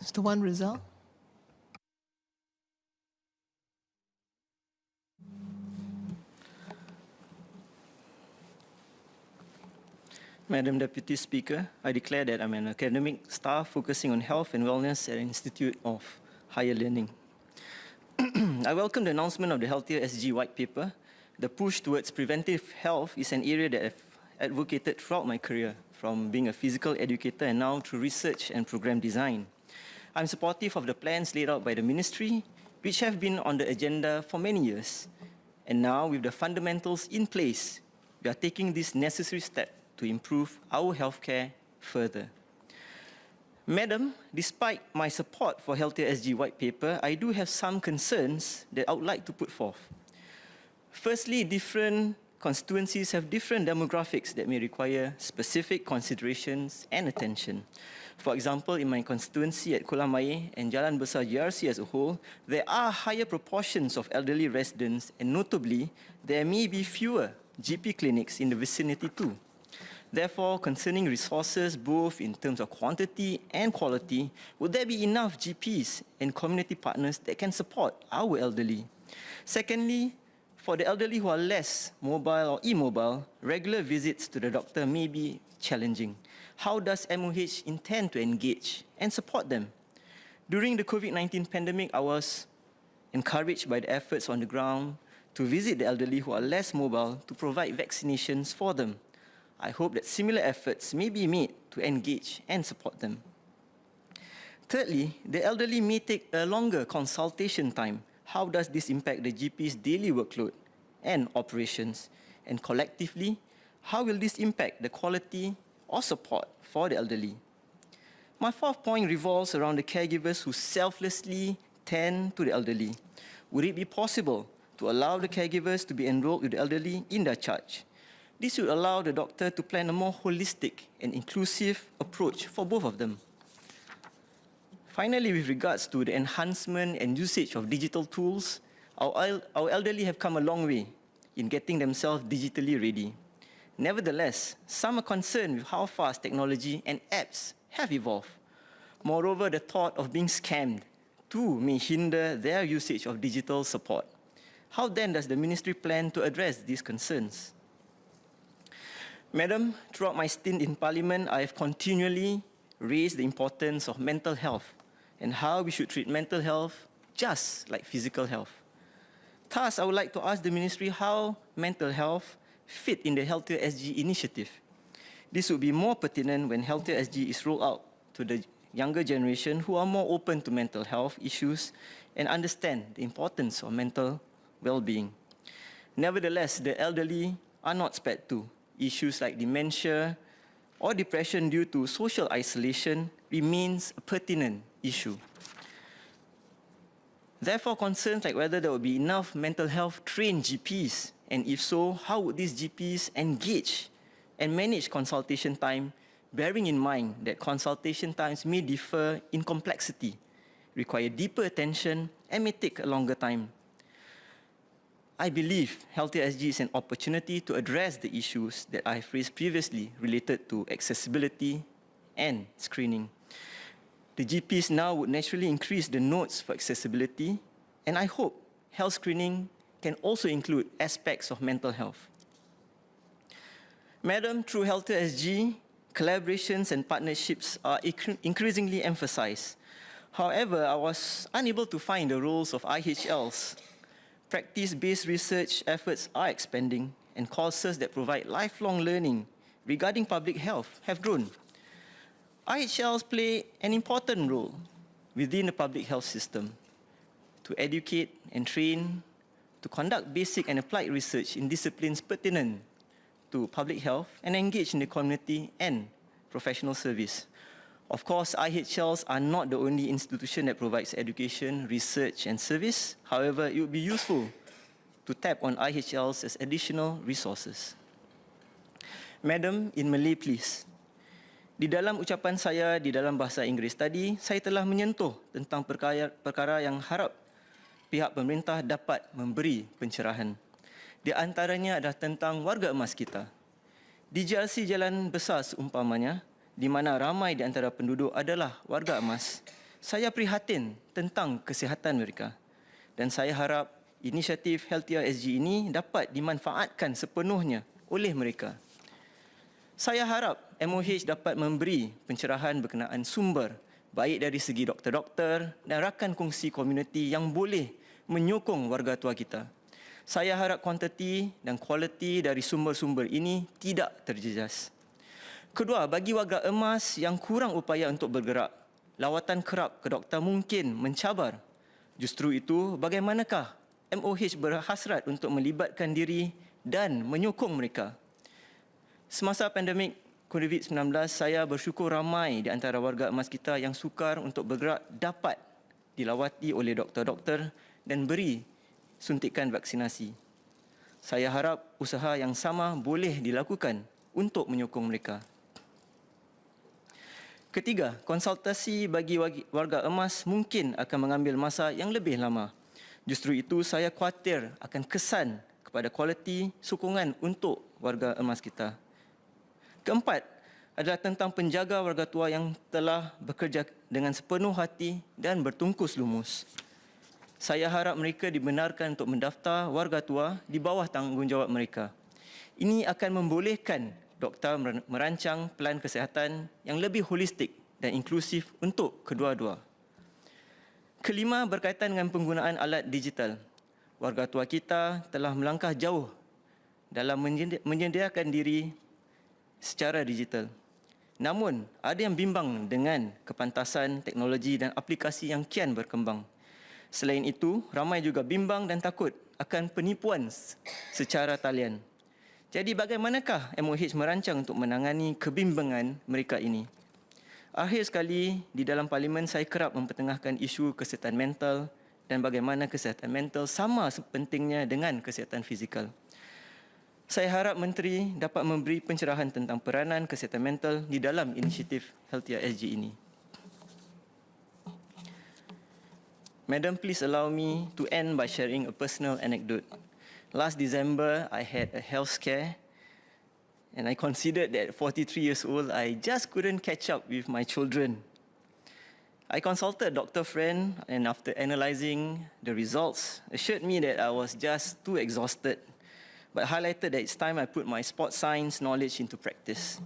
Mr. Wan Rizal. Madam Deputy Speaker, I declare that I'm an academic staff focusing on health and wellness at an Institute of Higher Learning. I welcome the announcement of the Healthier SG White Paper. The push towards preventive health is an area that I've advocated throughout my career, from being a physical educator and now through research and program design. I'm supportive of the plans laid out by the Ministry, which have been on the agenda for many years. And now, with the fundamentals in place, we are taking this necessary step to improve our healthcare further. Madam, despite my support for Healthier SG White Paper, I do have some concerns that I would like to put forth. Firstly, different constituencies have different demographics that may require specific considerations and attention. For example, in my constituency at Kolam Ayer and Jalan Besar GRC as a whole, there are higher proportions of elderly residents, and notably, there may be fewer GP clinics in the vicinity too. Therefore, concerning resources, both in terms of quantity and quality, would there be enough GPs and community partners that can support our elderly? Secondly, for the elderly who are less mobile or immobile, regular visits to the doctor may be challenging. How does MOH intend to engage and support them? During the COVID-19 pandemic, I was encouraged by the efforts on the ground to visit the elderly who are less mobile to provide vaccinations for them. I hope that similar efforts may be made to engage and support them. Thirdly, the elderly may take a longer consultation time. How does this impact the GP's daily workload and operations? And collectively, how will this impact the quality or support for the elderly? My fourth point revolves around the caregivers who selflessly tend to the elderly. Would it be possible to allow the caregivers to be enrolled with the elderly in their charge? This would allow the doctor to plan a more holistic and inclusive approach for both of them. Finally, with regards to the enhancement and usage of digital tools, our elderly have come a long way in getting themselves digitally ready. Nevertheless, some are concerned with how fast technology and apps have evolved. Moreover, the thought of being scammed too may hinder their usage of digital support. How then does the Ministry plan to address these concerns? Madam, throughout my stint in Parliament, I have continually raised the importance of mental health and how we should treat mental health just like physical health. Thus, I would like to ask the Ministry how mental health fit in the Healthier SG initiative. This would be more pertinent when Healthier SG is rolled out to the younger generation who are more open to mental health issues and understand the importance of mental well-being. Nevertheless, the elderly are not spared too. Issues like dementia or depression due to social isolation remains a pertinent issue. Therefore, concerns like whether there will be enough mental health trained GPs, and if so, how would these GPs engage and manage consultation time, bearing in mind that consultation times may differ in complexity, require deeper attention, and may take a longer time. I believe Healthier SG is an opportunity to address the issues that I've raised previously related to accessibility and screening. The GPs now would naturally increase the notes for accessibility, and I hope health screening can also include aspects of mental health. Madam, through Healthier SG, collaborations and partnerships are increasingly emphasized. However, I was unable to find the roles of IHLs. Practice-based research efforts are expanding, and courses that provide lifelong learning regarding public health have grown. IHLs play an important role within the public health system to educate and train, to conduct basic and applied research in disciplines pertinent to public health, and engage in the community and professional service. Of course, IHLs are not the only institution that provides education, research, and service. However, it would be useful to tap on IHLs as additional resources. Madam, in Malay, please. Di dalam ucapan saya di dalam bahasa Inggeris tadi, saya telah menyentuh tentang perkara yang harap pihak pemerintah dapat memberi pencerahan. Di antaranya adalah tentang warga emas kita. Di GRC Jalan Besar seumpamanya, di mana ramai di antara penduduk adalah warga emas, saya prihatin tentang kesihatan mereka dan saya harap inisiatif Healthier SG ini dapat dimanfaatkan sepenuhnya oleh mereka. Saya harap MOH dapat memberi pencerahan berkenaan sumber baik dari segi doktor-doktor dan rakan kongsi komuniti yang boleh menyokong warga tua kita. Saya harap kuantiti dan kualiti dari sumber-sumber ini tidak terjejas. Kedua, bagi warga emas yang kurang upaya untuk bergerak, lawatan kerap ke doktor mungkin mencabar. Justru itu, bagaimanakah MOH berhasrat untuk melibatkan diri dan menyokong mereka? Semasa pandemik COVID-19, saya bersyukur ramai di antara warga emas kita yang sukar untuk bergerak dapat dilawati oleh doktor-doktor dan beri suntikan vaksinasi. Saya harap usaha yang sama boleh dilakukan untuk menyokong mereka. Ketiga, konsultasi bagi warga emas mungkin akan mengambil masa yang lebih lama. Justru itu, saya khawatir akan kesan kepada kualiti sokongan untuk warga emas kita. Keempat, adalah tentang penjaga warga tua yang telah bekerja dengan sepenuh hati dan bertungkus lumus. Saya harap mereka dibenarkan untuk mendaftar warga tua di bawah tanggungjawab mereka. Ini akan membolehkan doktor merancang pelan kesihatan yang lebih holistik dan inklusif untuk kedua-dua. Kelima, berkaitan dengan penggunaan alat digital. Warga tua kita telah melangkah jauh dalam menyediakan diri secara digital. Namun, ada yang bimbang dengan kepantasan teknologi dan aplikasi yang kian berkembang. Selain itu, ramai juga bimbang dan takut akan penipuan secara talian. Jadi bagaimanakah MOH merancang untuk menangani kebimbangan mereka ini? Akhir sekali, di dalam parlimen saya kerap mempertengahkan isu kesihatan mental dan bagaimana kesihatan mental sama pentingnya dengan kesihatan fizikal. Saya harap Menteri dapat memberi pencerahan tentang peranan kesihatan mental di dalam inisiatif Healthier SG ini. Madam, please allow me to end by sharing a personal anecdote. Last December, I had a health scare, and I considered that at 43 years old, I just couldn't catch up with my children. I consulted a doctor friend, and after analyzing the results, assured me that I was just too exhausted, but highlighted that it's time I put my sports science knowledge into practice.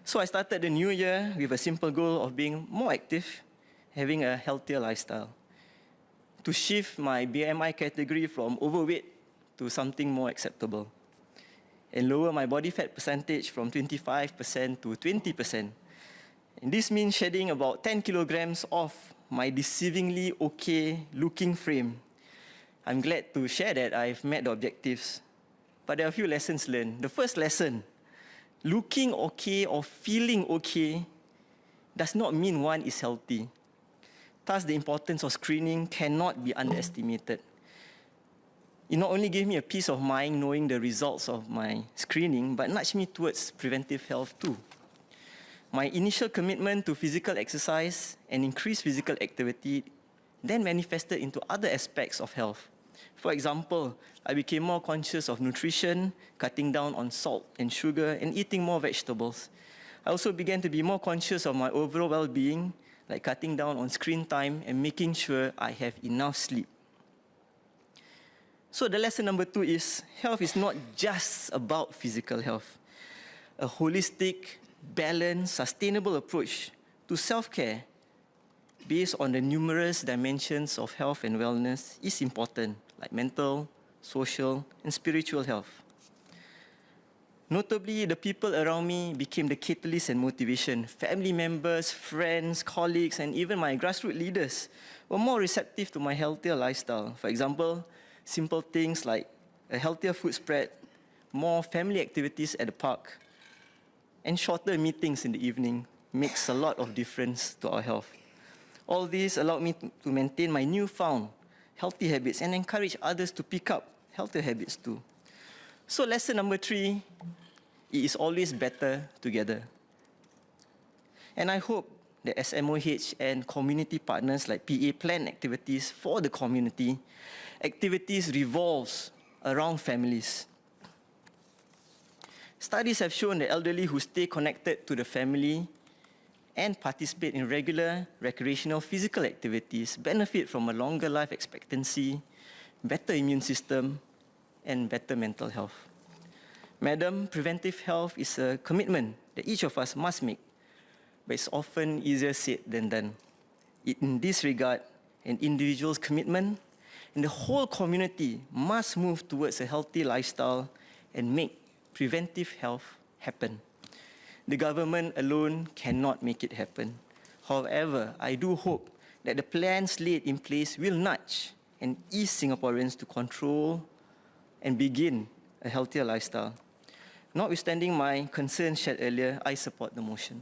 So I started the new year with a simple goal of being more active, having a healthier lifestyle, to shift my BMI category from overweight to something more acceptable, and lower my body fat percentage from 25% to 20%. And this means shedding about 10 kilograms off my deceivingly okay looking frame. I'm glad to share that I've met the objectives, but there are a few lessons learned. The first lesson, looking okay or feeling okay does not mean one is healthy. Thus, the importance of screening cannot be underestimated. It not only gave me a peace of mind knowing the results of my screening, but nudged me towards preventive health too. My initial commitment to physical exercise and increased physical activity then manifested into other aspects of health. For example, I became more conscious of nutrition, cutting down on salt and sugar, and eating more vegetables. I also began to be more conscious of my overall well-being, like cutting down on screen time and making sure I have enough sleep. So the lesson number 2 is, health is not just about physical health. A holistic, balanced, sustainable approach to self-care based on the numerous dimensions of health and wellness is important, like mental, social, and spiritual health. Notably, the people around me became the catalyst and motivation. Family members, friends, colleagues, and even my grassroots leaders were more receptive to my healthier lifestyle. For example, simple things like a healthier food spread, more family activities at the park, and shorter meetings in the evening makes a lot of difference to our health. All this allowed me to maintain my newfound healthy habits and encourage others to pick up healthier habits too. So lesson number 3, it is always better together. And I hope that as MOH and community partners like PA plan activities for the community, activities revolves around families. Studies have shown that elderly who stay connected to the family and participate in regular recreational physical activities benefit from a longer life expectancy, better immune system, and better mental health. Madam, preventive health is a commitment that each of us must make, but it's often easier said than done. In this regard, an individual's commitment and the whole community must move towards a healthy lifestyle and make preventive health happen. The government alone cannot make it happen. However, I do hope that the plans laid in place will nudge and ease Singaporeans to control and begin a healthier lifestyle. Notwithstanding my concerns shared earlier, I support the motion.